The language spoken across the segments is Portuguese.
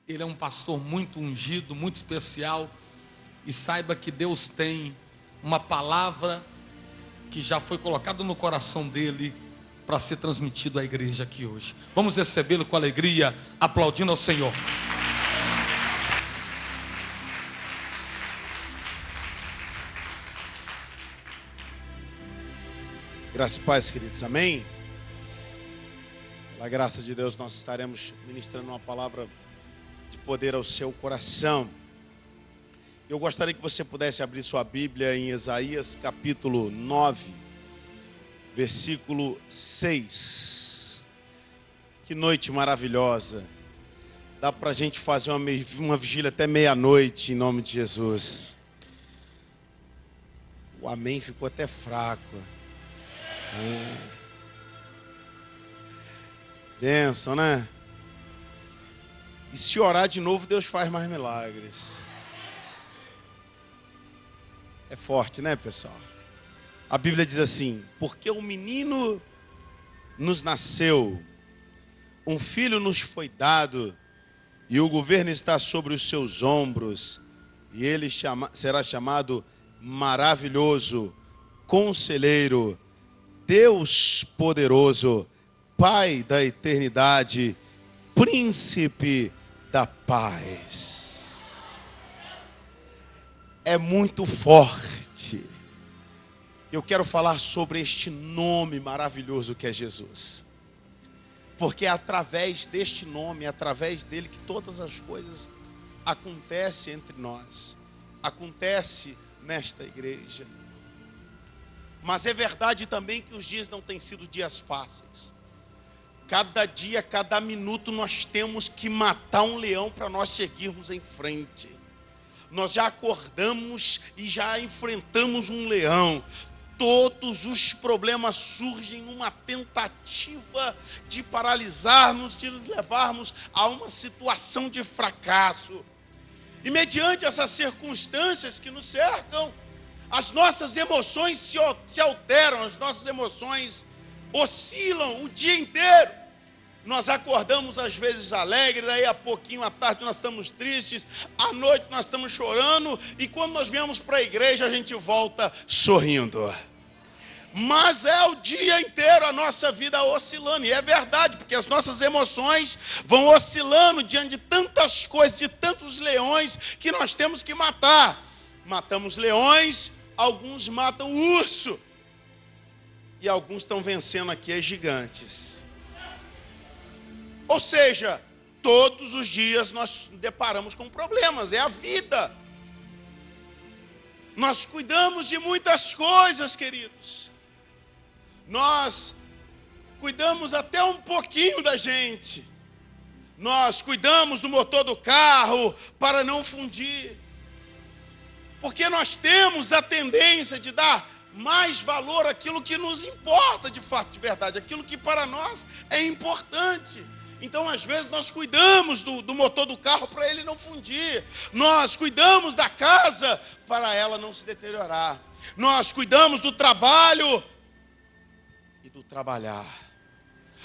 Ele é um pastor muito ungido, muito especial. E saiba que Deus tem uma palavra que já foi colocada no coração dele para ser transmitido à igreja aqui hoje. Vamos recebê-lo com alegria, aplaudindo ao Senhor. Graça e paz, queridos, amém? Pela graça de Deus, nós estaremos ministrando uma palavra de poder ao seu coração. Eu gostaria que você pudesse abrir sua Bíblia em Isaías capítulo 9, versículo 6. Que noite maravilhosa! Dá para a gente fazer uma vigília até meia-noite em nome de Jesus. O amém ficou até fraco. Bênção, né? E se orar de novo, Deus faz mais milagres. É forte, né, pessoal? A Bíblia diz assim: porque um menino nos nasceu, um filho nos foi dado, e o governo está sobre os seus ombros, e ele será chamado Maravilhoso, Conselheiro, Deus Poderoso, Pai da Eternidade, Príncipe da Paz. É muito forte. Eu quero falar sobre este nome maravilhoso que é Jesus. Porque é através deste nome, é através dele que todas as coisas acontecem entre nós. Acontece nesta igreja. Mas é verdade também que os dias não têm sido dias fáceis. Cada dia, cada minuto nós temos que matar um leão para nós seguirmos em frente. Nós já acordamos e já enfrentamos um leão. Todos os problemas surgem numa tentativa de paralisar-nos, de nos levarmos a uma situação de fracasso. E mediante essas circunstâncias que nos cercam, as nossas emoções se alteram, as nossas emoções oscilam o dia inteiro. Nós acordamos às vezes alegres, daí a pouquinho à tarde nós estamos tristes, à noite nós estamos chorando, e quando nós viemos para a igreja a gente volta sorrindo. Mas é o dia inteiro a nossa vida oscilando, e é verdade, porque as nossas emoções vão oscilando diante de tantas coisas, de tantos leões que nós temos que matar. Matamos leões, alguns matam o urso, e alguns estão vencendo aqui as gigantes. Ou seja, todos os dias nós nos deparamos com problemas, é a vida. Nós cuidamos de muitas coisas, queridos. Nós cuidamos até um pouquinho da gente. Nós cuidamos do motor do carro para não fundir. Porque nós temos a tendência de dar mais valor àquilo que nos importa de fato, de verdade, aquilo que para nós é importante. Então, às vezes, nós cuidamos do motor do carro para ele não fundir. Nós cuidamos da casa para ela não se deteriorar. Nós cuidamos do trabalho e do trabalhar.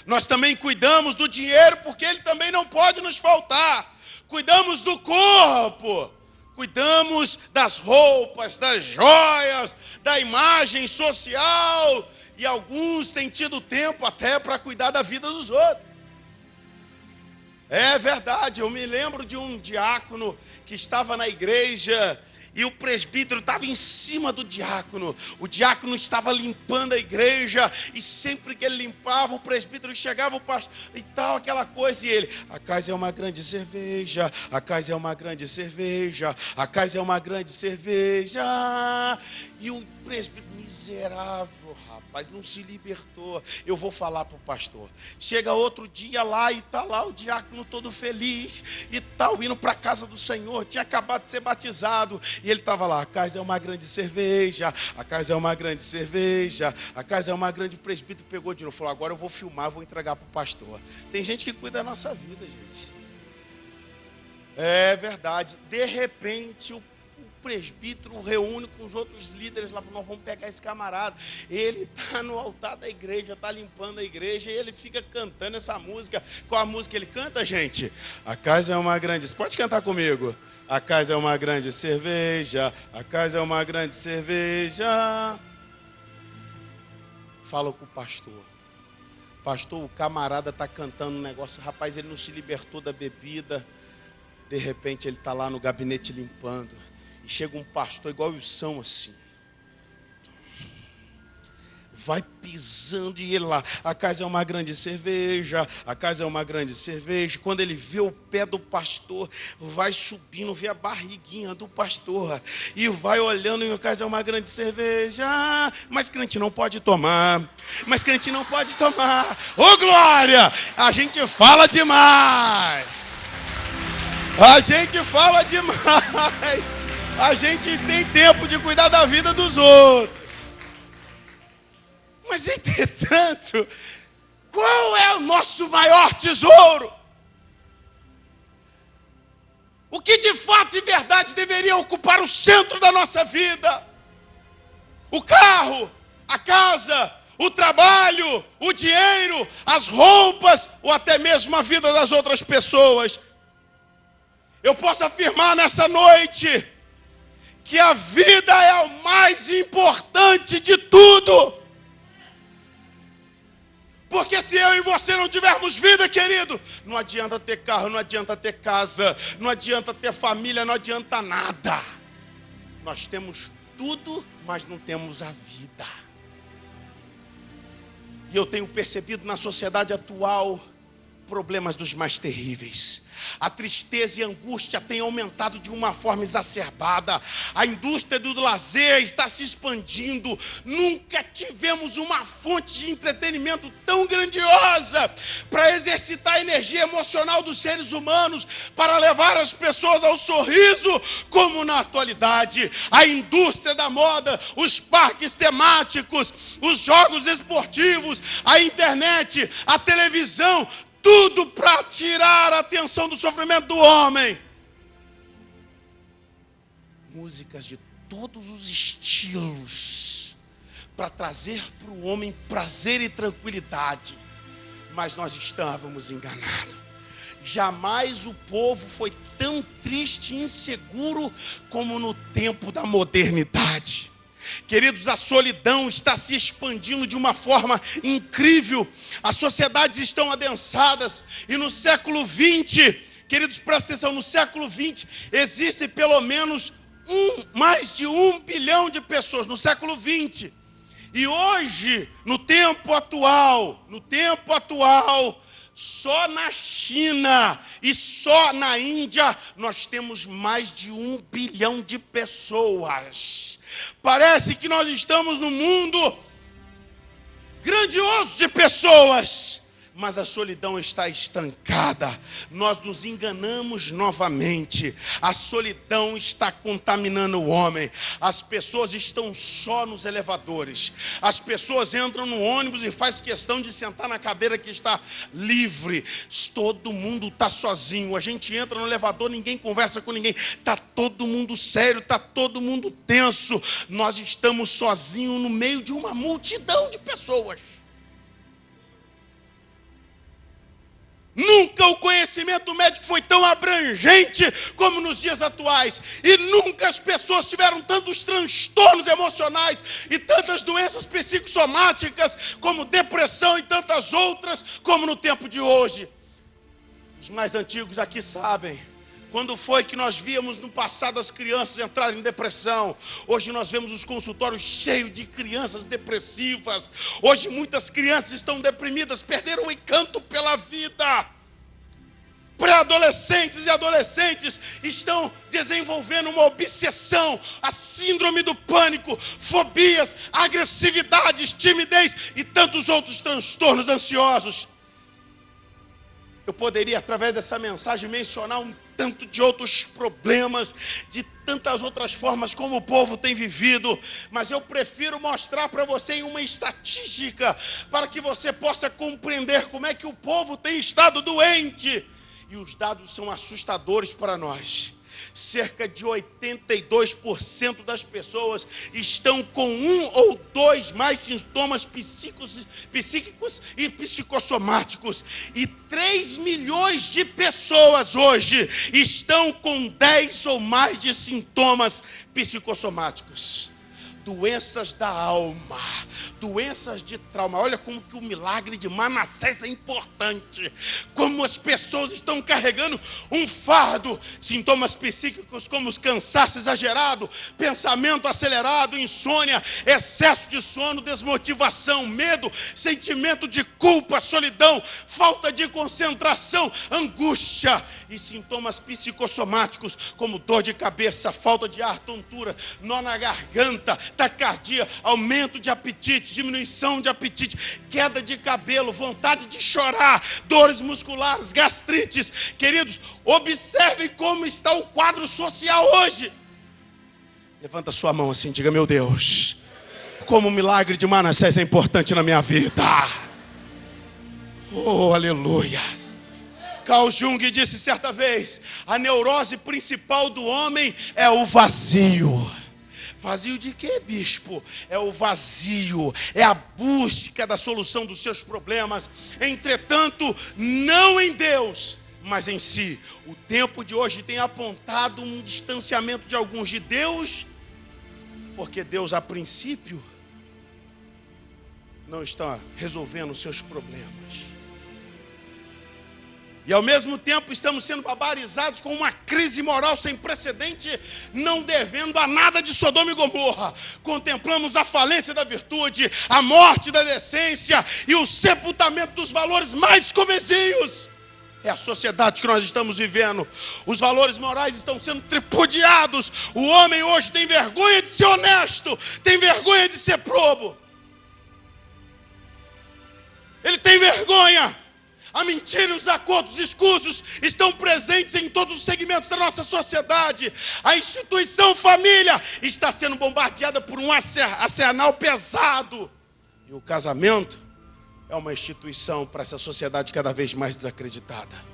Nós também cuidamos do dinheiro porque ele também não pode nos faltar. Cuidamos do corpo. Cuidamos das roupas, das joias, da imagem social. E alguns têm tido tempo até para cuidar da vida dos outros. É verdade, eu me lembro de um diácono que estava na igreja e o presbítero estava em cima do diácono. O diácono estava limpando a igreja e sempre que ele limpava, o presbítero chegava, o pastor e tal, aquela coisa. E ele: a casa é uma grande cerveja, a casa é uma grande cerveja, a casa é uma grande cerveja. E o presbítero: miserável, rapaz, não se libertou. Eu vou falar para o pastor. Chega outro dia lá e está lá o diácono todo feliz e tal, indo para a casa do Senhor, tinha acabado de ser batizado, e ele estava lá: a casa é uma grande cerveja, a casa é uma grande cerveja, a casa é uma grande. O presbítero pegou de novo, falou: agora eu vou filmar, vou entregar para o pastor. Tem gente que cuida da nossa vida, gente. É verdade. De repente o presbítero reúne com os outros líderes lá, nós vamos pegar esse camarada. Ele está no altar da igreja, está limpando a igreja, e ele fica cantando essa música. Qual a música que ele canta, gente? A casa é uma grande... Você pode cantar comigo? A casa é uma grande cerveja, a casa é uma grande cerveja. Fala com o pastor. Pastor, o camarada está cantando um negócio. Rapaz, ele não se libertou da bebida. De repente ele está lá no gabinete limpando. E chega um pastor igual o São assim. Vai pisando e ele lá. A casa é uma grande cerveja. A casa é uma grande cerveja. Quando ele vê o pé do pastor, vai subindo, vê a barriguinha do pastor. E vai olhando e a casa é uma grande cerveja. Mas crente não pode tomar. Mas crente não pode tomar. Ô glória! A gente fala demais. A gente fala demais. A gente tem tempo de cuidar da vida dos outros. Mas, entretanto, qual é o nosso maior tesouro? O que de fato e verdade deveria ocupar o centro da nossa vida? O carro, a casa, o trabalho, o dinheiro, as roupas ou até mesmo a vida das outras pessoas? Eu posso afirmar nessa noite que a vida é o mais importante de tudo. Porque se eu e você não tivermos vida, querido, não adianta ter carro, não adianta ter casa, não adianta ter família, não adianta nada. Nós temos tudo, mas não temos a vida. E eu tenho percebido na sociedade atual problemas dos mais terríveis. A tristeza e a angústia têm aumentado de uma forma exacerbada. A indústria do lazer está se expandindo. Nunca tivemos uma fonte de entretenimento tão grandiosa para exercitar a energia emocional dos seres humanos, para levar as pessoas ao sorriso, como na atualidade. A indústria da moda, os parques temáticos, os jogos esportivos, a internet, a televisão, tudo para tirar a atenção do sofrimento do homem. Músicas de todos os estilos para trazer para o homem prazer e tranquilidade. Mas nós estávamos enganados. Jamais o povo foi tão triste e inseguro como no tempo da modernidade. Queridos, a solidão está se expandindo de uma forma incrível. As sociedades estão adensadas. E no século 20, queridos, presta atenção, no século 20 existem pelo menos mais de 1 bilhão de pessoas. No século 20. E hoje, no tempo atual, só na China e só na Índia nós temos mais de 1 bilhão de pessoas. Parece que nós estamos num mundo grandioso de pessoas, mas a solidão está estancada. Nós nos enganamos novamente. A solidão está contaminando o homem. As pessoas estão só nos elevadores. As pessoas entram no ônibus e faz questão de sentar na cadeira que está livre. Todo mundo está sozinho. A gente entra no elevador, ninguém conversa com ninguém. Está todo mundo sério, está todo mundo tenso. Nós estamos sozinhos no meio de uma multidão de pessoas. Nunca o conhecimento médico foi tão abrangente como nos dias atuais. E nunca as pessoas tiveram tantos transtornos emocionais e tantas doenças psicossomáticas como depressão e tantas outras como no tempo de hoje. Os mais antigos aqui sabem. Quando foi que nós víamos no passado as crianças entrarem em depressão? Hoje nós vemos os consultórios cheios de crianças depressivas. Hoje muitas crianças estão deprimidas, perderam o encanto pela vida. Pré-adolescentes e adolescentes estão desenvolvendo uma obsessão, a síndrome do pânico, fobias, agressividades, timidez e tantos outros transtornos ansiosos. Eu poderia, através dessa mensagem, mencionar um tanto de outros problemas, de tantas outras formas como o povo tem vivido, mas eu prefiro mostrar para você em uma estatística, para que você possa compreender como é que o povo tem estado doente. E os dados são assustadores para nós. cerca de 82% das pessoas estão com um ou dois mais sintomas psíquicos e psicossomáticos. E 3 milhões de pessoas hoje estão com 10 ou mais de sintomas psicossomáticos. Doenças da alma, doenças de trauma. Olha como que o milagre de Manassés é importante. Como as pessoas estão carregando um fardo. Sintomas psíquicos como os cansaço exagerado, pensamento acelerado, insônia, excesso de sono, desmotivação, medo, sentimento de culpa, solidão, falta de concentração, angústia. E sintomas psicossomáticos como dor de cabeça, falta de ar, tontura, nó na garganta, taquicardia, aumento de apetite, diminuição de apetite, queda de cabelo, vontade de chorar, dores musculares, gastrites. Queridos, observem como está o quadro social hoje. Levanta sua mão assim, diga: meu Deus, como o milagre de Manassés é importante na minha vida. Oh, aleluia. Carl Jung disse certa vez: a neurose principal do homem é o vazio. Vazio de quê, bispo? É o vazio, é a busca da solução dos seus problemas. Entretanto, não em Deus, mas em si. O tempo de hoje tem apontado um distanciamento de alguns de Deus, porque Deus, a princípio, não está resolvendo os seus problemas. E ao mesmo tempo estamos sendo barbarizados com uma crise moral sem precedente, não devendo a nada de Sodoma e Gomorra. Contemplamos a falência da virtude, a morte da decência e o sepultamento dos valores mais comezinhos. É a sociedade que nós estamos vivendo. Os valores morais estão sendo tripudiados. O homem hoje tem vergonha de ser honesto, tem vergonha de ser probo. Ele tem vergonha. A mentira e os acordos escusos estão presentes em todos os segmentos da nossa sociedade. A instituição família está sendo bombardeada por um arsenal pesado. E o casamento é uma instituição para essa sociedade cada vez mais desacreditada.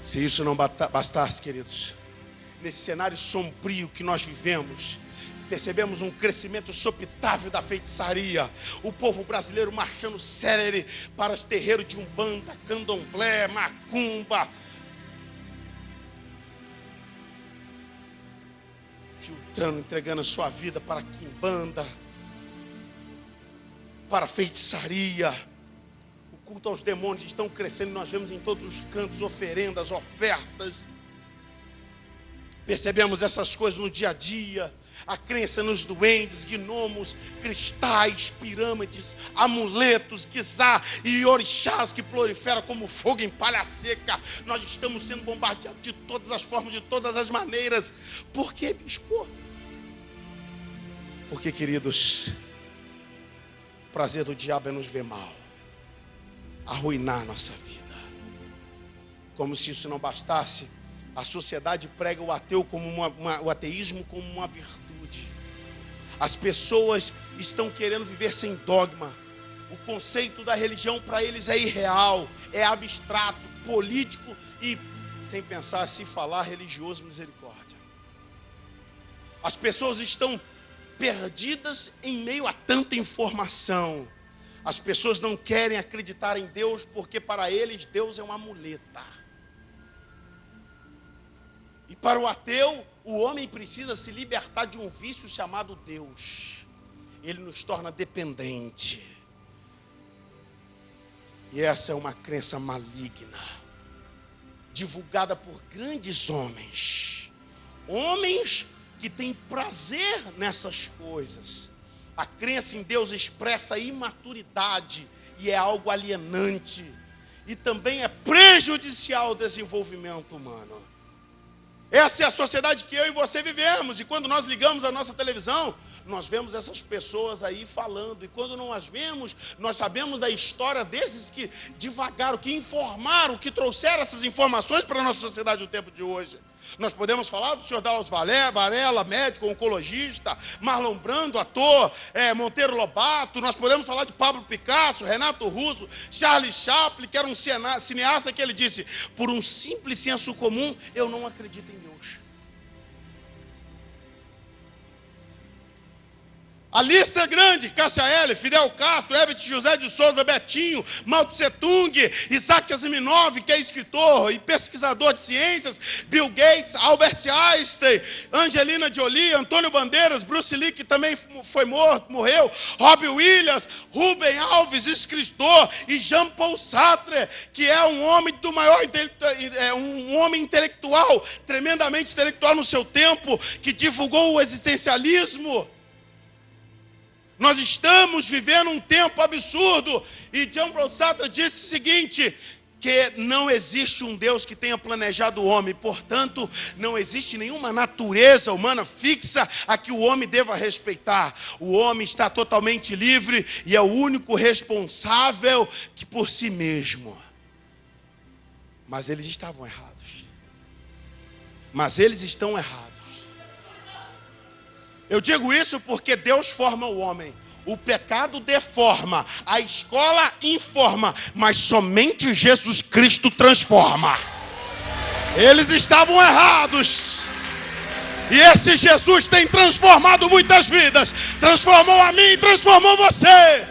Se isso não bastasse, queridos, nesse cenário sombrio que nós vivemos, percebemos um crescimento sopitável da feitiçaria. O povo brasileiro marchando célere para os terreiros de Umbanda, Candomblé, Macumba. Filtrando, entregando a sua vida para Quimbanda, para feitiçaria. O culto aos demônios estão crescendo. Nós vemos em todos os cantos oferendas, ofertas. Percebemos essas coisas no dia a dia. A crença nos duendes, gnomos, cristais, pirâmides, amuletos, quizá e orixás que proliferam como fogo em palha seca. Nós estamos sendo bombardeados de todas as formas, de todas as maneiras. Por quê, bispo? Porque, queridos, o prazer do diabo é nos ver mal, arruinar nossa vida. Como se isso não bastasse, a sociedade prega o ateu como o ateísmo como uma virtude. As pessoas estão querendo viver sem dogma. O conceito da religião para eles é irreal, é abstrato, político e sem pensar se falar religioso, misericórdia. As pessoas estão perdidas em meio a tanta informação. As pessoas não querem acreditar em Deus porque para eles Deus é uma muleta. E para o ateu, o homem precisa se libertar de um vício chamado Deus. Ele nos torna dependente. E essa é uma crença maligna, divulgada por grandes homens. Homens que têm prazer nessas coisas. A crença em Deus expressa imaturidade e é algo alienante. E também é prejudicial ao desenvolvimento humano. Essa é a sociedade que eu e você vivemos. E quando nós ligamos a nossa televisão, nós vemos essas pessoas aí falando. E quando não as vemos, nós sabemos da história desses que divagaram, que informaram, que trouxeram essas informações para a nossa sociedade no tempo de hoje. Nós podemos falar do senhor Dallas Varela, médico, oncologista, Marlon Brando, ator, Monteiro Lobato. Nós podemos falar de Pablo Picasso, Renato Russo, Charlie Chaplin, que era um cineasta que ele disse: por um simples senso comum, eu não acredito em Deus. A lista é grande: Cássia Eller, Fidel Castro, Herbert José de Souza, Betinho, Mao Tse Tung, Isaac Asimov, que é escritor e pesquisador de ciências, Bill Gates, Albert Einstein, Angelina Jolie, Antônio Bandeiras, Bruce Lee, que também morreu, Robbie Williams, Rubem Alves, escritor, e Jean-Paul Sartre, que é um homem um homem intelectual, tremendamente intelectual no seu tempo, que divulgou o existencialismo. Nós estamos vivendo um tempo absurdo. E Jean-Paul Sartre disse o seguinte: que não existe um Deus que tenha planejado o homem. Portanto, não existe nenhuma natureza humana fixa a que o homem deva respeitar. O homem está totalmente livre e é o único responsável por si mesmo. Mas eles estavam errados. Mas eles estão errados. Eu digo isso porque Deus forma o homem. O pecado deforma, a escola informa, mas somente Jesus Cristo transforma. Eles estavam errados. E esse Jesus tem transformado muitas vidas. Transformou a mim e transformou você.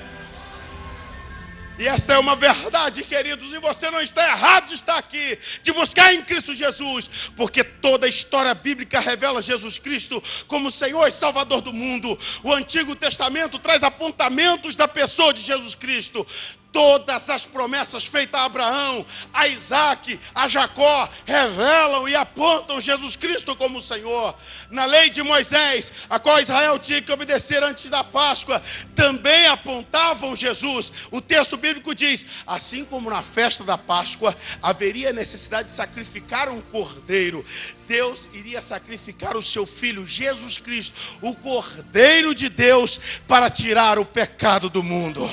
E esta é uma verdade, queridos, e você não está errado de estar aqui, de buscar em Cristo Jesus, porque toda a história bíblica revela Jesus Cristo como Senhor e Salvador do mundo. O Antigo Testamento traz apontamentos da pessoa de Jesus Cristo. Todas as promessas feitas a Abraão, a Isaac, a Jacó, revelam e apontam Jesus Cristo como Senhor. Na lei de Moisés, a qual Israel tinha que obedecer antes da Páscoa, também apontavam Jesus. O texto bíblico diz: assim como na festa da Páscoa haveria necessidade de sacrificar um cordeiro, Deus iria sacrificar o seu Filho, Jesus Cristo, o Cordeiro de Deus, para tirar o pecado do mundo.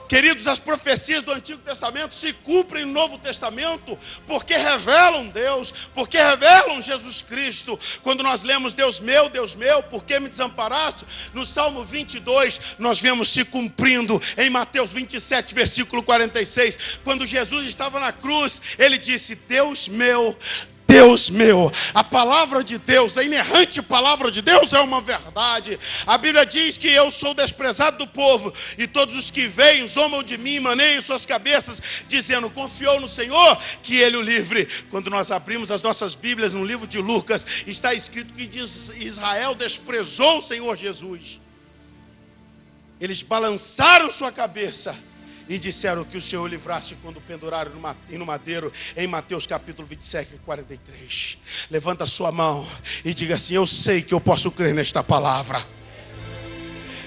Queridos, as profecias do Antigo Testamento se cumprem no Novo Testamento, porque revelam Deus, porque revelam Jesus Cristo. Quando nós lemos Deus meu, por que me desamparaste? No Salmo 22, nós vemos se cumprindo em Mateus 27, versículo 46. Quando Jesus estava na cruz, ele disse: Deus meu, a palavra de Deus, a inerrante palavra de Deus é uma verdade. A Bíblia diz que eu sou desprezado do povo, e todos os que veem zombam de mim, maneiam suas cabeças, dizendo: confiou no Senhor, que Ele o livre. Quando nós abrimos as nossas Bíblias no livro de Lucas, está escrito que diz: Israel desprezou o Senhor Jesus. Eles balançaram sua cabeça e disseram que o Senhor livrasse quando penduraram no madeiro, em Mateus capítulo 27, 43. Levanta a sua mão e diga assim: eu sei que eu posso crer nesta palavra.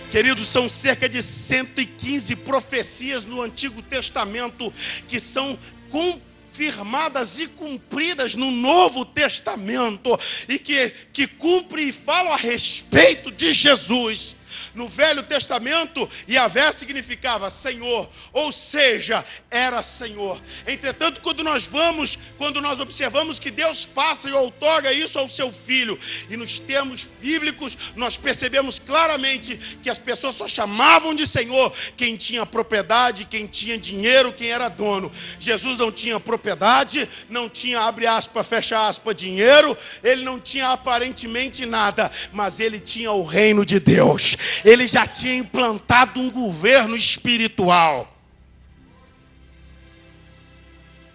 Queridos, são cerca de 115 profecias no Antigo Testamento que são confirmadas e cumpridas no Novo Testamento, e que cumprem e falam a respeito de Jesus. No Velho Testamento, Yahvé significava Senhor, ou seja, era Senhor. Entretanto, quando nós observamos que Deus passa e outorga isso ao seu Filho, e nos termos bíblicos, nós percebemos claramente que as pessoas só chamavam de Senhor quem tinha propriedade, quem tinha dinheiro, quem era dono. Jesus não tinha propriedade, não tinha, abre aspas, fecha aspas, dinheiro, ele não tinha aparentemente nada, mas ele tinha o reino de Deus. Ele já tinha implantado um governo espiritual.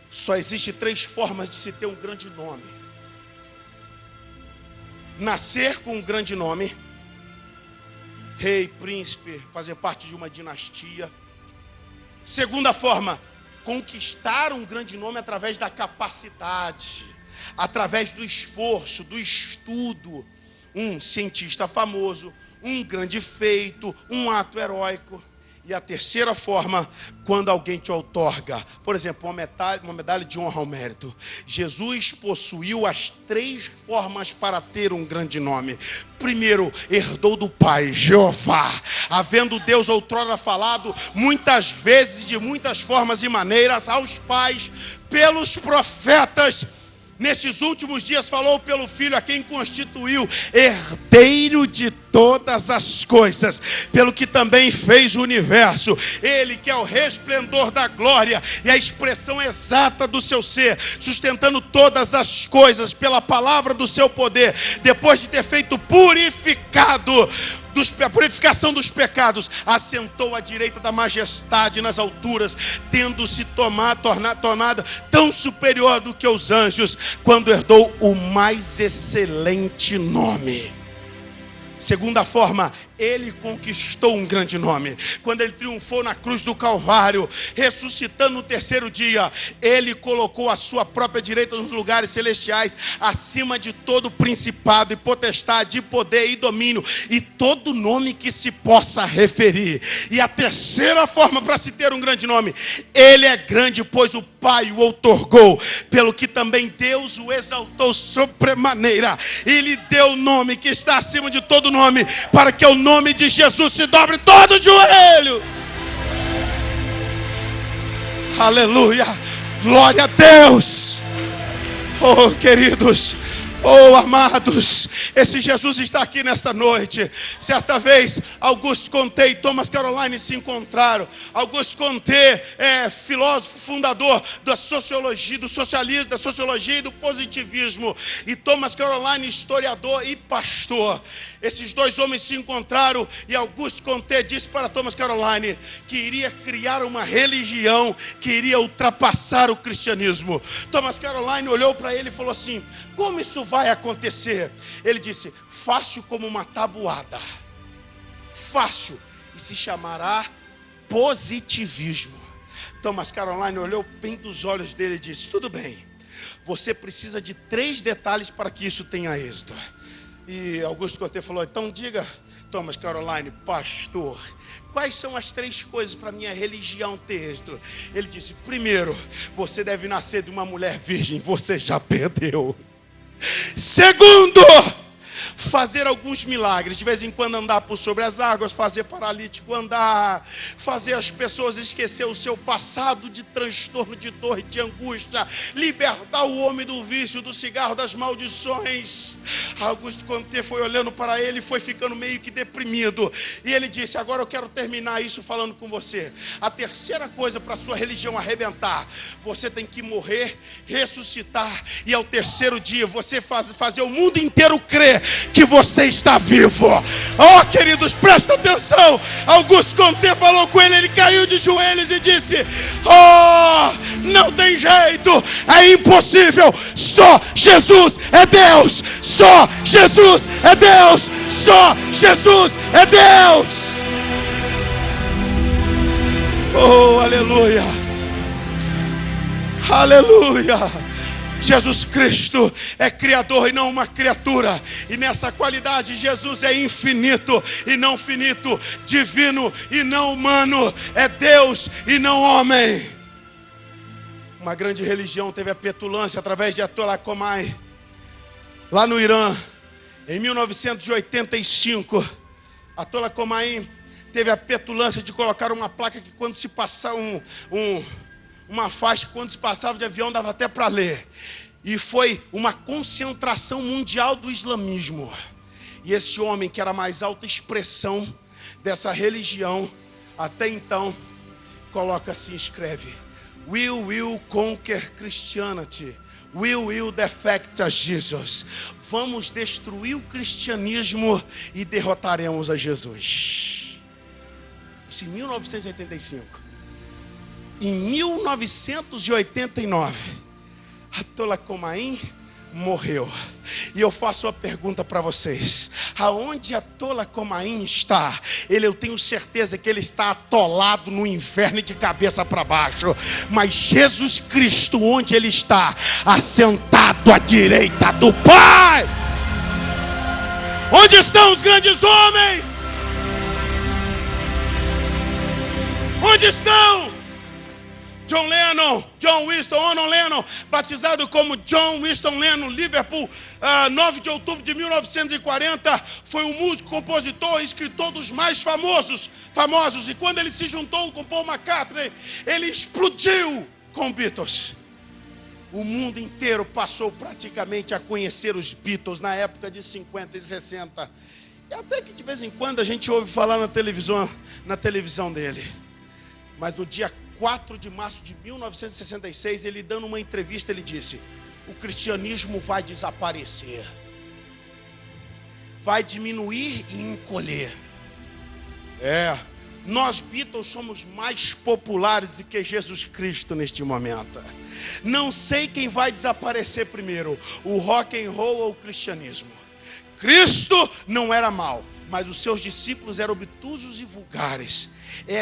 Só existe 3 formas de se ter um grande nome: nascer com um grande nome, rei, príncipe, fazer parte de uma dinastia. Segunda forma, conquistar um grande nome através da capacidade, através do esforço, do estudo. Um cientista famoso, um grande feito, um ato heróico. E a terceira forma, quando alguém te outorga, por exemplo, uma medalha de honra ao mérito. Jesus possuiu as 3 formas para ter um grande nome. Primeiro, herdou do Pai, Jeová. Havendo Deus outrora falado muitas vezes, de muitas formas e maneiras, aos pais, pelos profetas. nesses últimos dias falou pelo Filho, a quem constituiu herdeiro de todas as coisas, pelo que também fez o universo. Ele que é o resplendor da glória e a expressão exata do seu ser, sustentando todas as coisas pela palavra do seu poder, depois de ter feito purificação dos pecados, assentou à direita da majestade nas alturas, tendo-se tornado tão superior do que os anjos, quando herdou o mais excelente nome. Segunda forma, ele conquistou um grande nome. Quando ele triunfou na cruz do Calvário, ressuscitando no terceiro dia, ele colocou a sua própria direita nos lugares celestiais, acima de todo principado e potestade, e poder e domínio, e todo nome que se possa referir. E a terceira forma para se ter um grande nome, ele é grande, pois o Pai o outorgou, pelo que também Deus o exaltou sobremaneira, e lhe deu o nome que está acima de todo nome, para que o nome de Jesus se dobre todo o joelho. Aleluia, glória a Deus. Oh, queridos, oh, amados, esse Jesus está aqui nesta noite. Certa vez, Auguste Comte e Thomas Caroline se encontraram. Auguste Comte é filósofo, fundador da sociologia, do socialismo, da sociologia e do positivismo. E Thomas Caroline, historiador e pastor. Esses dois homens se encontraram e Auguste Comte disse para Thomas Caroline que iria criar uma religião que iria ultrapassar o cristianismo. Thomas Caroline olhou para ele e falou assim: como isso vai acontecer? Ele disse: fácil como uma tabuada. Fácil. E se chamará positivismo. Thomas Caroline olhou bem dos olhos dele e disse: tudo bem, você precisa de 3 detalhes para que isso tenha êxito. E Auguste Comte falou: então diga, Thomas Caroline, pastor, quais são as 3 coisas para minha religião ter êxito? Ele disse: primeiro, você deve nascer de uma mulher virgem, você já perdeu. Segundo, fazer alguns milagres, de vez em quando andar por sobre as águas, fazer paralítico andar, fazer as pessoas esquecer o seu passado de transtorno, de dor e de angústia, libertar o homem do vício, do cigarro, das maldições. Auguste Comte foi olhando para ele e foi ficando meio que deprimido, e ele disse: agora eu quero terminar isso falando com você. A terceira coisa para a sua religião arrebentar: você tem que morrer, ressuscitar, e ao terceiro dia você fazer o mundo inteiro crer que você está vivo. Oh, queridos, presta atenção. Auguste Comte falou com ele, ele caiu de joelhos e disse: oh, não tem jeito, é impossível, só Jesus é Deus, só Jesus é Deus, só Jesus é Deus. Oh, aleluia, aleluia. Jesus Cristo é criador e não uma criatura, e nessa qualidade Jesus é infinito e não finito, divino e não humano, é Deus e não homem. Uma grande religião teve a petulância através de Ayatollah Khomeini, lá no Irã, em 1985. Ayatollah Khomeini teve a petulância de colocar uma placa que, quando se passar uma faixa, quando se passava de avião, dava até para ler. E foi uma concentração mundial do islamismo. E esse homem, que era a mais alta expressão dessa religião até então, coloca assim, escreve: We will conquer Christianity. We will defeat Jesus. Vamos destruir o cristianismo e derrotaremos a Jesus. Isso em 1985. Em 1989, Ayatollah Khomeini morreu. E eu faço uma pergunta para vocês: aonde Ayatollah Khomeini está? Eu tenho certeza que ele está atolado no inferno de cabeça para baixo. Mas Jesus Cristo, onde ele está? Assentado à direita do Pai. Onde estão os grandes homens? Onde estão? John Lennon, John Winston Lennon, batizado como John Winston Lennon, Liverpool, 9 de outubro de 1940, foi um músico, compositor e escritor dos mais famosos, e quando ele se juntou com Paul McCartney, ele explodiu com Beatles. O mundo inteiro passou praticamente a conhecer os Beatles na época de 50 e 60. E até que de vez em quando a gente ouve falar na televisão dele. Mas no dia 4 de março de 1966, ele dando uma entrevista, ele disse: o cristianismo vai desaparecer, vai diminuir e encolher. Nós Beatles somos mais populares do que Jesus Cristo neste momento. Não sei quem vai desaparecer primeiro, o rock and roll ou o cristianismo. Cristo não era mau, mas os seus discípulos eram obtusos e vulgares. É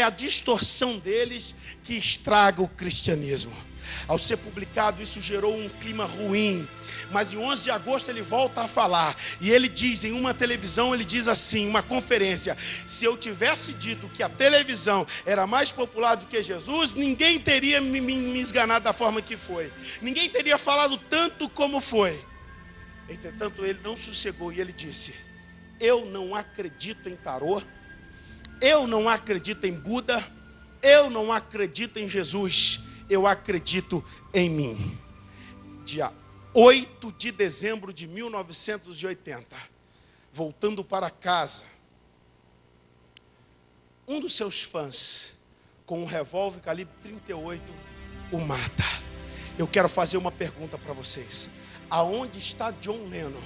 a distorção deles que estraga o cristianismo. Ao ser publicado, isso gerou um clima ruim. Mas em 11 de agosto ele volta a falar. E ele diz, em uma televisão, ele diz assim, uma conferência: se eu tivesse dito que a televisão era mais popular do que Jesus, ninguém teria me esganado da forma que foi. Ninguém teria falado tanto como foi. Entretanto, ele não sossegou e ele disse: eu não acredito em tarô, eu não acredito em Buda, eu não acredito em Jesus, eu acredito em mim. Dia 8 de dezembro de 1980, voltando para casa, um dos seus fãs, com um revólver calibre 38, o mata. Eu quero fazer uma pergunta para vocês: aonde está John Lennon?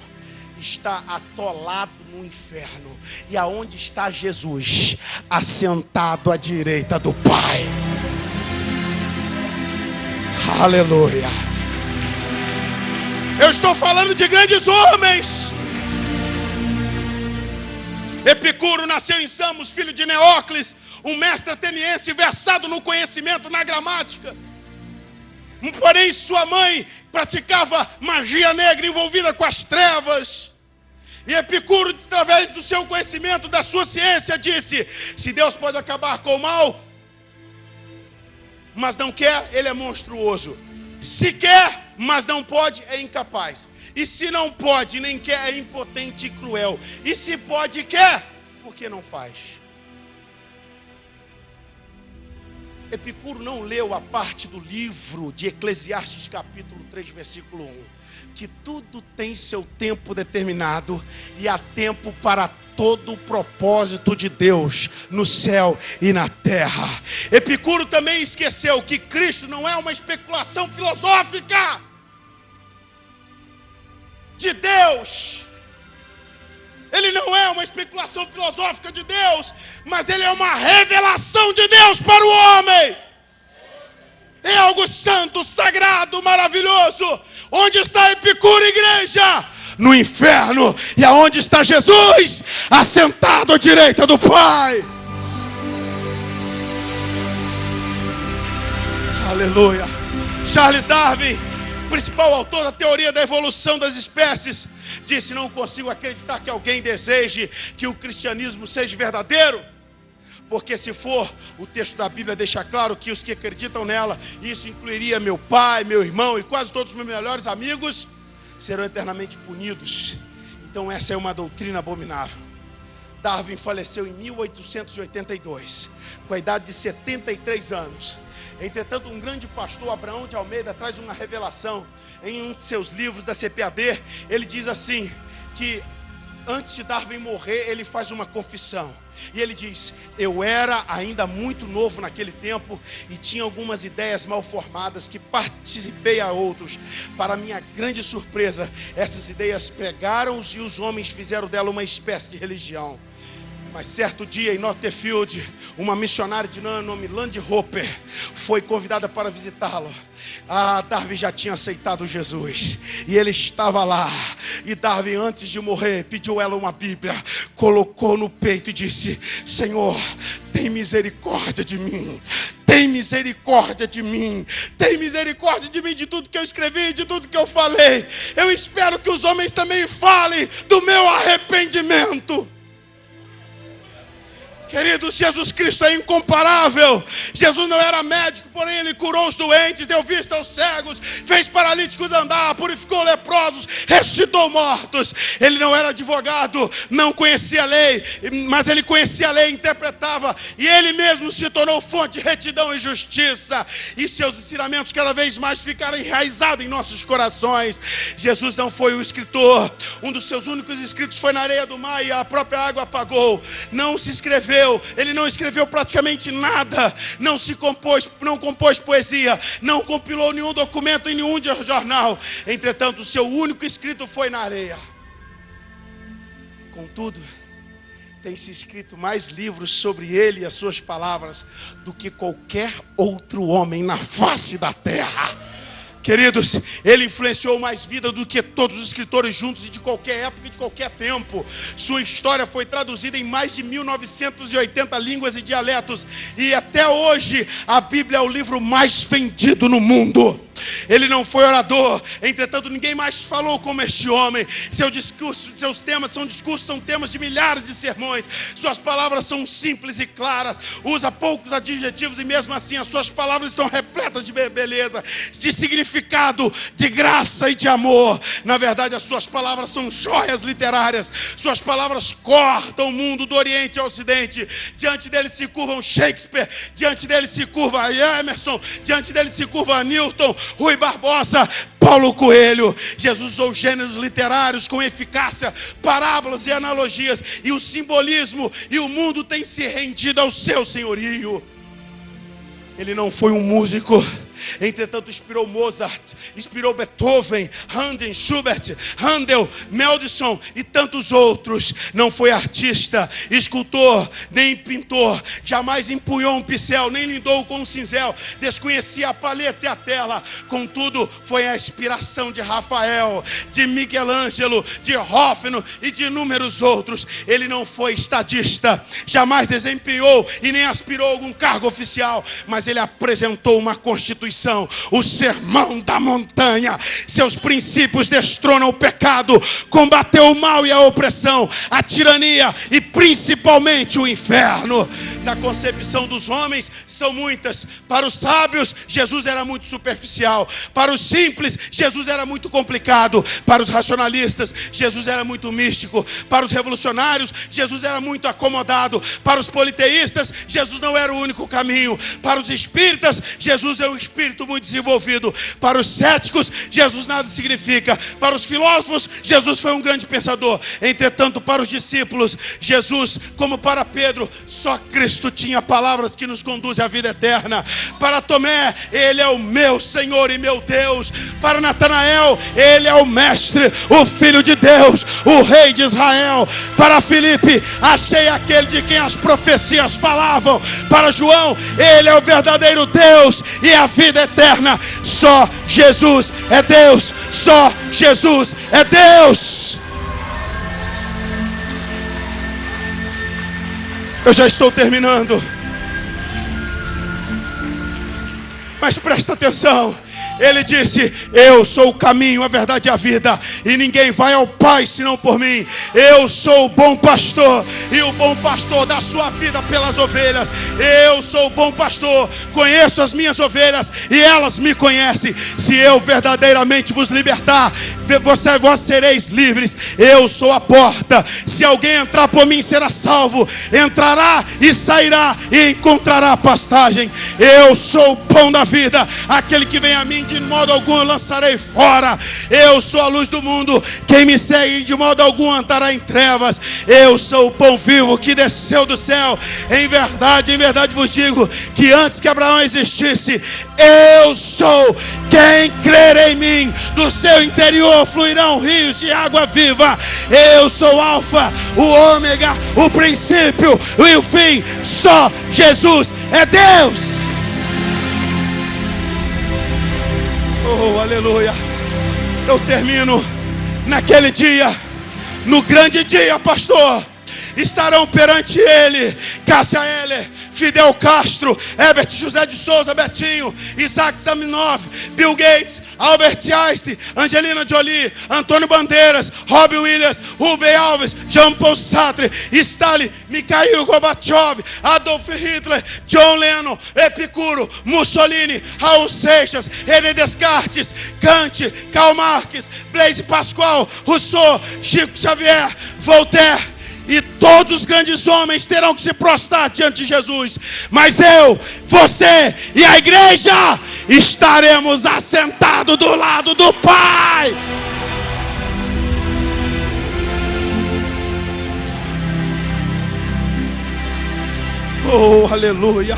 Está atolado no inferno. E aonde está Jesus? Assentado à direita do Pai. Aleluia. Eu estou falando de grandes homens. Epicuro nasceu em Samos, filho de Neóclis, um mestre ateniense versado no conhecimento, na gramática. Porém, sua mãe praticava magia negra envolvida com as trevas. E Epicuro, através do seu conhecimento, da sua ciência, disse: se Deus pode acabar com o mal, mas não quer, ele é monstruoso. Se quer, mas não pode, é incapaz. E se não pode nem quer, é impotente e cruel. E se pode e quer, por que não faz? Epicuro não leu a parte do livro de Eclesiastes capítulo 3, versículo 1, que tudo tem seu tempo determinado e há tempo para todo o propósito de Deus no céu e na terra. Epicuro também esqueceu que Cristo não é uma especulação filosófica de Deus. Ele não é uma especulação filosófica de Deus, mas ele é uma revelação de Deus para o homem. É algo santo, sagrado, maravilhoso. Onde está Epicuro, igreja? No inferno. E aonde está Jesus? Assentado à direita do Pai. Aleluia. Charles Darwin, principal autor da teoria da evolução das espécies, disse: não consigo acreditar que alguém deseje que o cristianismo seja verdadeiro, porque se for, o texto da Bíblia deixa claro que os que acreditam nela, isso incluiria meu pai, meu irmão e quase todos os meus melhores amigos, serão eternamente punidos. Então essa é uma doutrina abominável. Darwin faleceu em 1882, com a idade de 73 anos. Entretanto, um grande pastor, Abraão de Almeida, traz uma revelação em um de seus livros da CPAD. Ele diz assim, que antes de Darwin morrer, ele faz uma confissão. E ele diz: eu era ainda muito novo naquele tempo e tinha algumas ideias mal formadas que participei a outros. Para minha grande surpresa, essas ideias pregaram-os e os homens fizeram dela uma espécie de religião. Mas certo dia em Northfield, uma missionária de nome Land Hopper foi convidada para visitá-lo. Darwin já tinha aceitado Jesus e ele estava lá. E Darwin, antes de morrer, pediu ela uma Bíblia, colocou no peito e disse: Senhor, tem misericórdia de mim. Tem misericórdia de mim. Tem misericórdia de mim, de tudo que eu escrevi, de tudo que eu falei. Eu espero que os homens também falem do meu arrependimento. Queridos, Jesus Cristo é incomparável. Jesus não era médico, porém ele curou os doentes, deu vista aos cegos, fez paralíticos andar, purificou leprosos, ressuscitou mortos. Ele não era advogado, não conhecia a lei, mas ele conhecia a lei, interpretava, e ele mesmo se tornou fonte de retidão e justiça, e seus ensinamentos cada vez mais ficaram enraizados em nossos corações. Jesus não foi o escritor, um dos seus únicos escritos foi na areia do mar e a própria água apagou. Não se escreveu, ele não escreveu praticamente nada, não compôs poesia, não compilou nenhum documento em nenhum jornal. Entretanto, o seu único escrito foi na areia. Contudo, tem se escrito mais livros sobre ele e as suas palavras do que qualquer outro homem na face da terra. Queridos, ele influenciou mais vida do que todos os escritores juntos e de qualquer época e de qualquer tempo. Sua história foi traduzida em mais de 1980 línguas e dialetos. E até hoje, a Bíblia é o livro mais vendido no mundo. Ele não foi orador, entretanto ninguém mais falou como este homem. Seus temas são temas de milhares de sermões. Suas palavras são simples e claras, usa poucos adjetivos e mesmo assim as suas palavras estão repletas de beleza, de significado, de graça e de amor. Na verdade, as suas palavras são joias literárias. Suas palavras cortam o mundo do Oriente ao Ocidente. Diante dele se curvam Shakespeare, diante dele se curva Emerson, diante dele se curva Newton, Rui Barbosa, Paulo Coelho. Jesus usou gêneros literários com eficácia, parábolas e analogias, e o simbolismo, e o mundo tem se rendido ao seu senhorio. Ele não foi um músico, entretanto inspirou Mozart, inspirou Beethoven, Haydn, Schubert, Handel, Mendelssohn e tantos outros. Não foi artista, escultor, nem pintor, jamais empunhou um pincel, nem lidou com um cinzel, desconhecia a paleta e a tela. Contudo, foi a inspiração de Rafael, de Michelangelo, de Hoffmann e de inúmeros outros. Ele não foi estadista, jamais desempenhou e nem aspirou a algum cargo oficial, mas ele apresentou uma constituição, o sermão da montanha. Seus princípios destronam o pecado, combateu o mal e a opressão, a tirania e principalmente o inferno. Na concepção dos homens são muitas. Para os sábios, Jesus era muito superficial. Para os simples, Jesus era muito complicado. Para os racionalistas, Jesus era muito místico. Para os revolucionários, Jesus era muito acomodado. Para os politeístas, Jesus não era o único caminho. Para os espíritas, Jesus é um espírito muito desenvolvido. Para os céticos, Jesus nada significa. Para os filósofos, Jesus foi um grande pensador. Entretanto, para os discípulos, Jesus, como para Pedro, só Cristo tinha palavras que nos conduzem à vida eterna. Para Tomé, ele é o meu Senhor e meu Deus. Para Natanael, ele é o Mestre, o Filho de Deus, o Rei de Israel. Para Filipe, achei aquele de quem as profecias falavam. Para João, ele é o verdadeiro Deus e a vida eterna. Só Jesus é Deus, só Jesus é Deus. Eu já estou terminando, mas presta atenção. Ele disse: eu sou o caminho, a verdade e a vida, e ninguém vai ao Pai senão por mim. Eu sou o bom pastor, e o bom pastor dá sua vida pelas ovelhas. Eu sou o bom pastor, conheço as minhas ovelhas e elas me conhecem. Se eu verdadeiramente vos libertar, vós sereis livres. Eu sou a porta. Se alguém entrar por mim será salvo, entrará e sairá e encontrará pastagem. Eu sou o pão da vida, aquele que vem a mim de modo algum eu lançarei fora. Eu sou a luz do mundo, quem me segue de modo algum andará em trevas. Eu sou o pão vivo que desceu do céu. Em verdade vos digo que antes que Abraão existisse, eu sou. Quem crer em mim, do seu interior fluirão rios de água viva. Eu sou o Alfa, o Ômega, o princípio e o fim. Só Jesus é Deus. Oh, aleluia. Eu termino. Naquele dia, no grande dia, pastor, estarão perante ele Cássia Eller, Fidel Castro, Herbert José de Souza, Betinho, Isaac Zaminov, Bill Gates, Albert Einstein, Angelina Jolie, Antônio Bandeiras, Robbie Williams, Rubem Alves, Jean-Paul Sartre, Stalin, Mikhail Gorbachev, Adolf Hitler, John Lennon, Epicuro, Mussolini, Raul Seixas, René Descartes, Kant, Karl Marx, Blaise Pascal, Rousseau, Chico Xavier, Voltaire. E todos os grandes homens terão que se prostrar diante de Jesus. Mas eu, você e a igreja estaremos assentados do lado do Pai. Oh, aleluia.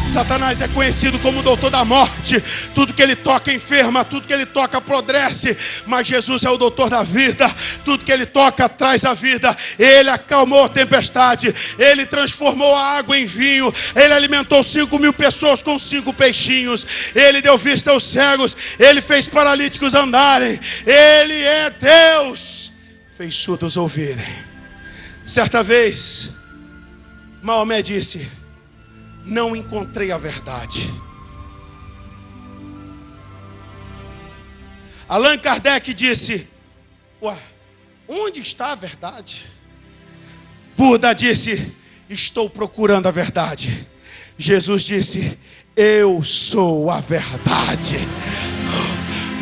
Satanás é conhecido como o doutor da morte. Tudo que ele toca enferma, tudo que ele toca apodrece. Mas Jesus é o doutor da vida. Tudo que ele toca traz a vida. Ele acalmou a tempestade. Ele transformou a água em vinho. Ele alimentou 5.000 pessoas com 5 peixinhos. Ele deu vista aos cegos. Ele fez paralíticos andarem. Ele é Deus. Fez surdos ouvirem. Certa vez, Maomé disse: não encontrei a verdade. Allan Kardec disse: ué, onde está a verdade? Buda disse: estou procurando a verdade. Jesus disse: eu sou a verdade.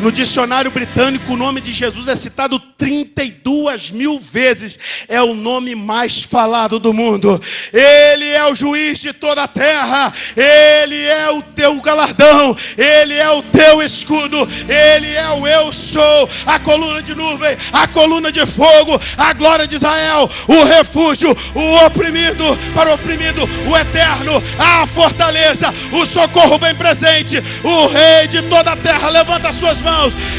No dicionário britânico, o nome de Jesus é citado 32.000 vezes. É o nome mais falado do mundo. Ele é o juiz de toda a terra. Ele é o teu galardão. Ele é o teu escudo. Ele é o eu sou. A coluna de nuvem, a coluna de fogo, a glória de Israel, o refúgio, o oprimido para o oprimido, o eterno, a fortaleza, o socorro bem presente, o rei de toda a terra. Levanta as suas mãos.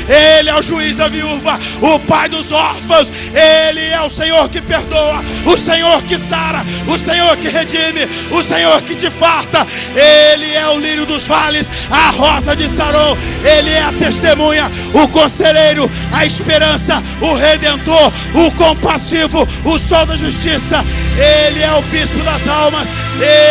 Ele é o juiz da viúva, o pai dos órfãos. Ele é o Senhor que perdoa, o Senhor que sara, o Senhor que redime, o Senhor que te farta. Ele é o lírio dos vales, a rosa de Saron. Ele é a testemunha, o conselheiro, a esperança, o redentor, o compassivo, o sol da justiça. Ele é o bispo das almas.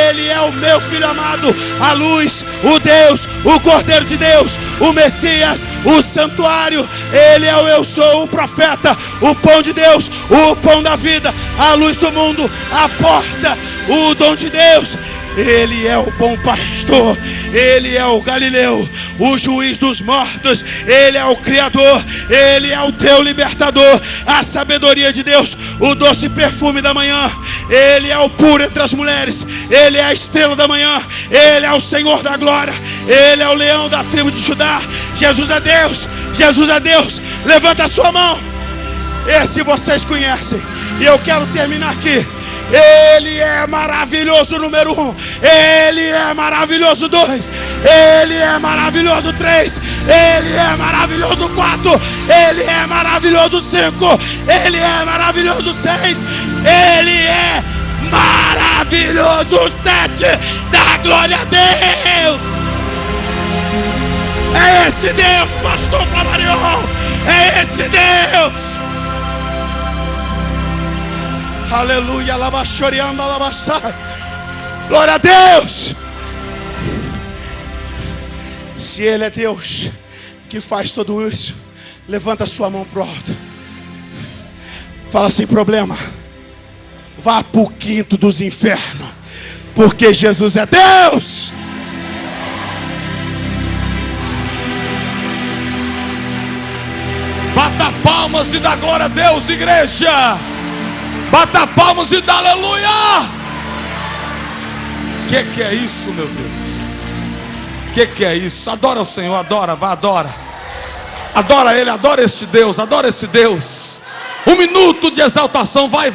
Ele é o meu filho amado, a luz, o Deus, o Cordeiro de Deus, o Messias, o santuário. Ele é o eu sou, o profeta, o pão de Deus, o pão da vida, a luz do mundo, a porta, o dom de Deus. Ele é o bom pastor. Ele é o Galileu, o juiz dos mortos. Ele é o Criador. Ele é o teu libertador, a sabedoria de Deus, o doce perfume da manhã. Ele é o puro entre as mulheres. Ele é a estrela da manhã. Ele é o Senhor da glória. Ele é o leão da tribo de Judá. Jesus é Deus. Jesus é Deus. Levanta a sua mão. Esse vocês conhecem. E eu quero terminar aqui. Ele é maravilhoso, número 1. Ele é maravilhoso, 2. Ele é maravilhoso, 3. Ele é maravilhoso, 4. Ele é maravilhoso, 5. Ele é maravilhoso, 6. Ele é maravilhoso, 7. Dá glória a Deus. É esse Deus, pastor Flamarion. É esse Deus. Aleluia, alabaxoreando, alabaxar. Glória a Deus. Se Ele é Deus que faz tudo isso, levanta a sua mão pro alto. Fala sem problema. Vá pro quinto dos infernos, porque Jesus é Deus. Bata palmas e dá glória a Deus, igreja. Bata palmas e dá aleluia. Que é isso, meu Deus? Que é isso? Adora o Senhor, adora, vá, adora. Adora Ele, adora este Deus, adora esse Deus. 1 minuto de exaltação, vai.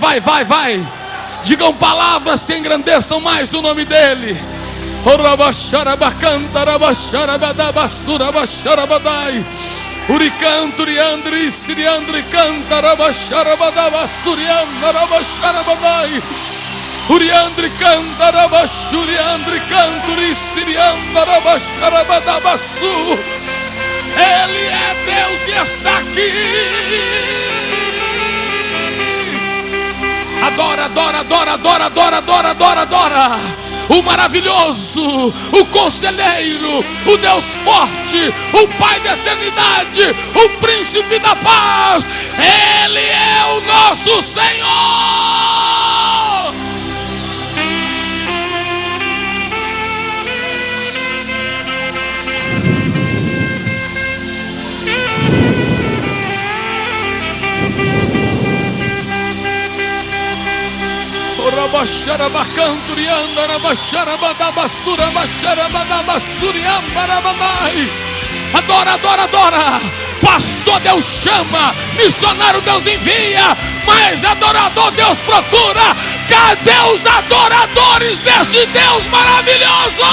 Digam palavras que engrandeçam mais o nome dEle. Uricanturi andri siriandri cantaraba sharabadaba suriandaraba sharabadai. Uriandri cantaraba shuriandri canturi siriandaraba sharabadaba su. Ele é Deus e está aqui. Adora, adora, adora, adora, adora, adora, adora, adora. o maravilhoso, o conselheiro, o Deus forte, o Pai da eternidade, o príncipe da paz. Ele é o nosso Senhor. Adora, adora, adora. Pastor Deus chama, missionário Deus envia, mas adorador Deus procura. Cadê os adoradores desse Deus maravilhoso?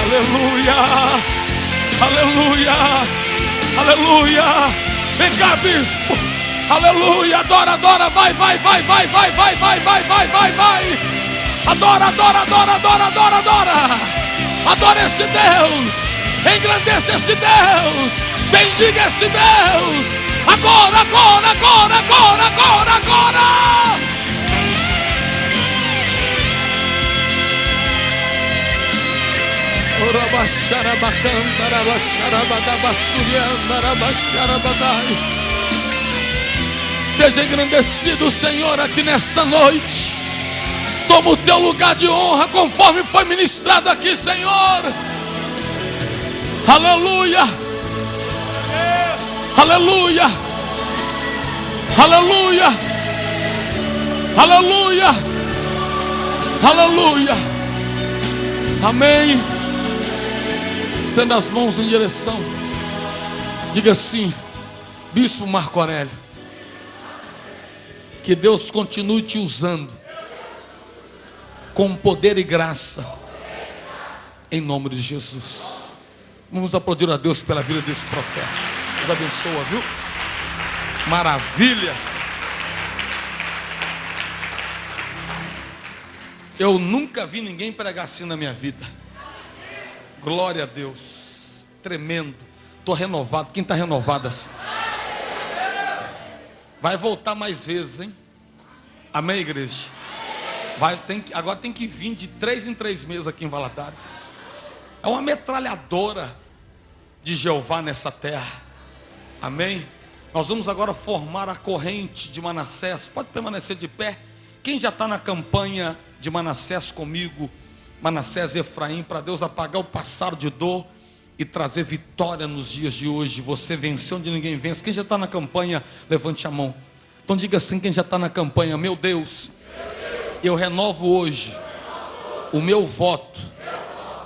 Aleluia, aleluia, aleluia. Vem cá, bispo. Aleluia, adora, adora, vai, vai, vai, vai, vai, vai, vai, vai, vai, vai, vai. Adora, adora, adora, adora, adora, adora. Adora esse Deus. Engrandeça esse Deus. Bendiga esse Deus. Agora, agora, agora, agora, agora, agora. Seja engrandecido, Senhor, aqui nesta noite. Toma o teu lugar de honra, conforme foi ministrado aqui, Senhor. Aleluia, aleluia, aleluia, aleluia, aleluia. Amém. Estenda as mãos em direção. Diga assim: Bispo Marco Aurélio, que Deus continue te usando com poder e graça, em nome de Jesus. Vamos aplaudir a Deus pela vida desse profeta. Deus abençoa, viu? Maravilha. Eu nunca vi ninguém pregar assim na minha vida. Glória a Deus. Tremendo. Estou renovado. Quem está renovado assim? Vai voltar mais vezes, hein? Amém, igreja? Agora tem que vir de 3 em 3 meses aqui em Valadares. É uma metralhadora de Jeová nessa terra. Amém? Nós vamos agora formar a corrente de Manassés. Pode permanecer de pé. Quem já está na campanha de Manassés comigo, Manassés e Efraim, para Deus apagar o passado de dor e trazer vitória nos dias de hoje. Você venceu onde ninguém vence. Quem já está na campanha, levante a mão. Então diga assim, quem já está na campanha: meu Deus, eu renovo hoje o meu voto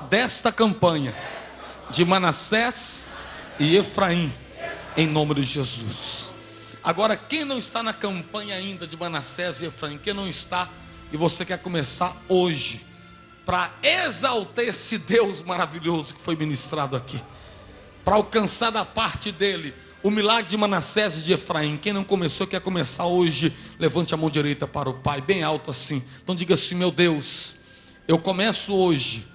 desta campanha de Manassés e Efraim, em nome de Jesus. Agora, quem não está na campanha ainda de Manassés e Efraim, quem não está e você quer começar hoje, para exaltar esse Deus maravilhoso que foi ministrado aqui, para alcançar da parte dele o milagre de Manassés e de Efraim. Quem não começou, quer começar hoje, levante a mão direita para o Pai, bem alto assim. Então diga assim: meu Deus, eu começo hoje